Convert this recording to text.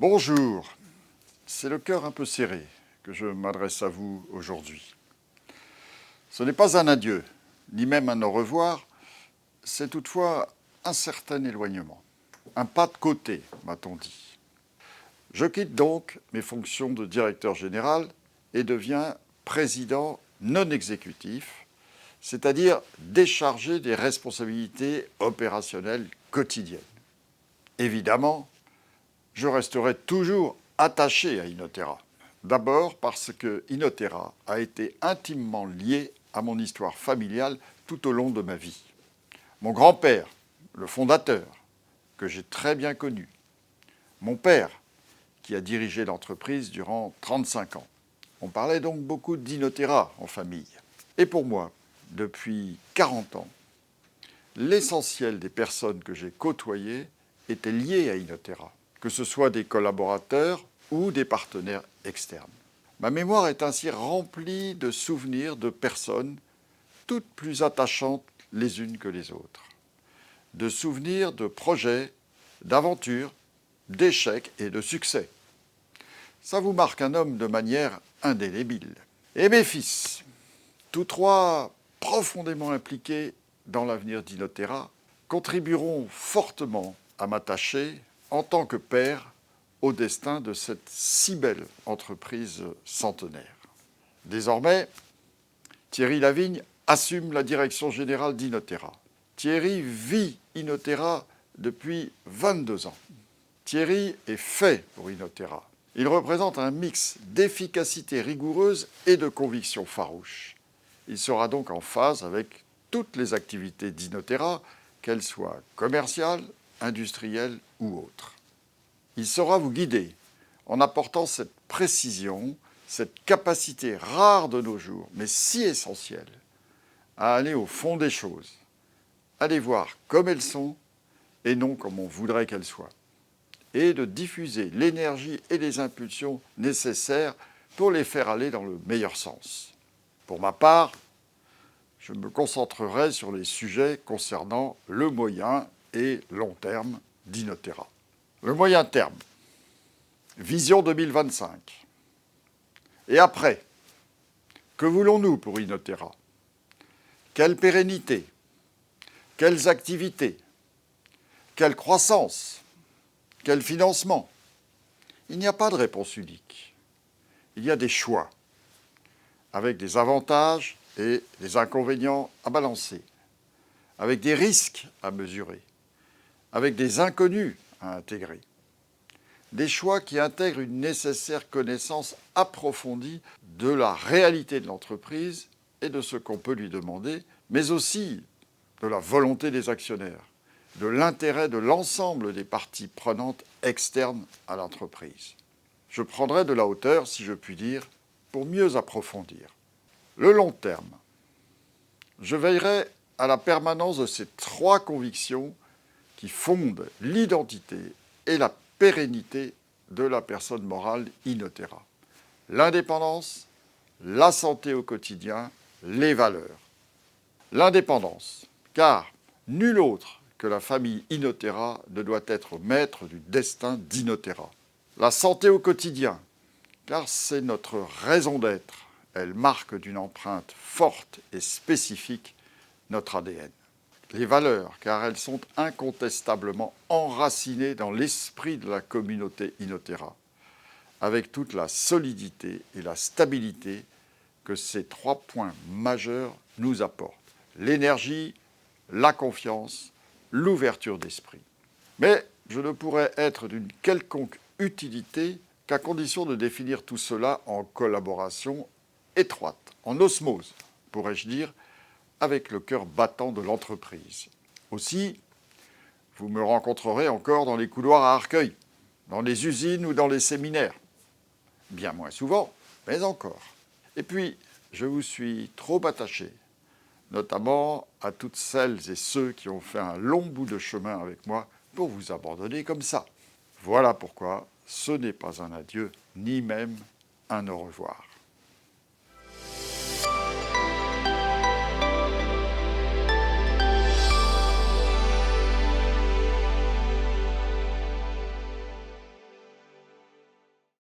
Bonjour, c'est le cœur un peu serré que je m'adresse à vous aujourd'hui. Ce n'est pas un adieu, ni même un au revoir, c'est toutefois un certain éloignement. Un pas de côté, m'a-t-on dit. Je quitte donc mes fonctions de directeur général et deviens président non exécutif, c'est-à-dire déchargé des responsabilités opérationnelles quotidiennes. Évidemment, je resterai toujours attaché à Inotera. D'abord parce que Inotera a été intimement lié à mon histoire familiale tout au long de ma vie. Mon grand-père, le fondateur, que j'ai très bien connu. Mon père, qui a dirigé l'entreprise durant 35 ans. On parlait donc beaucoup d'Inotera en famille. Et pour moi, depuis 40 ans, l'essentiel des personnes que j'ai côtoyées étaient liées à Inotera, que ce soit des collaborateurs ou des partenaires externes. Ma mémoire est ainsi remplie de souvenirs de personnes toutes plus attachantes les unes que les autres. De souvenirs de projets, d'aventures, d'échecs et de succès. Ça vous marque un homme de manière indélébile. Et mes fils, tous trois profondément impliqués dans l'avenir d'Inotera, contribueront fortement à m'attacher en tant que père au destin de cette si belle entreprise centenaire. Désormais, Thierry Lavigne assume la direction générale d'Inotera. Thierry vit Inotera depuis 22 ans. Thierry est fait pour Inotera. Il représente un mix d'efficacité rigoureuse et de conviction farouche. Il sera donc en phase avec toutes les activités d'Inotera, qu'elles soient commerciales, industrielles ou autres. Il saura vous guider en apportant cette précision, cette capacité rare de nos jours, mais si essentielle, à aller au fond des choses, à les voir comme elles sont et non comme on voudrait qu'elles soient, et de diffuser l'énergie et les impulsions nécessaires pour les faire aller dans le meilleur sens. Pour ma part, je me concentrerai sur les sujets concernant le moyen et long terme d'Inotera. Le moyen terme, vision 2025. Et après, que voulons-nous pour Inotera? Quelle pérennité? Quelles activités? Quelle croissance? Quel financement? Il n'y a pas de réponse unique. Il y a des choix, avec des avantages et des inconvénients à balancer, avec des risques à mesurer, avec des inconnus à intégrer. Des choix qui intègrent une nécessaire connaissance approfondie de la réalité de l'entreprise et de ce qu'on peut lui demander, mais aussi de la volonté des actionnaires, de l'intérêt de l'ensemble des parties prenantes externes à l'entreprise. Je prendrai de la hauteur, si je puis dire, pour mieux approfondir. Le long terme. Je veillerai à la permanence de ces trois convictions qui fondent l'identité et la pérennité de la personne morale Inotera. L'indépendance, la santé au quotidien, les valeurs. L'indépendance, car nul autre que la famille Inotera ne doit être maître du destin d'Inotera. La santé au quotidien, car c'est notre raison d'être. Elle marque d'une empreinte forte et spécifique notre ADN. Les valeurs, car elles sont incontestablement enracinées dans l'esprit de la communauté Inotera, avec toute la solidité et la stabilité que ces trois points majeurs nous apportent. L'énergie, la confiance, l'ouverture d'esprit. Mais je ne pourrais être d'une quelconque utilité qu'à condition de définir tout cela en collaboration étroite, en osmose, pourrais-je dire, avec le cœur battant de l'entreprise. Aussi, vous me rencontrerez encore dans les couloirs à Arcueil, dans les usines ou dans les séminaires. Bien moins souvent, mais encore. Et puis, je vous suis trop attaché, notamment à toutes celles et ceux qui ont fait un long bout de chemin avec moi pour vous abandonner comme ça. Voilà pourquoi ce n'est pas un adieu, ni même un au revoir.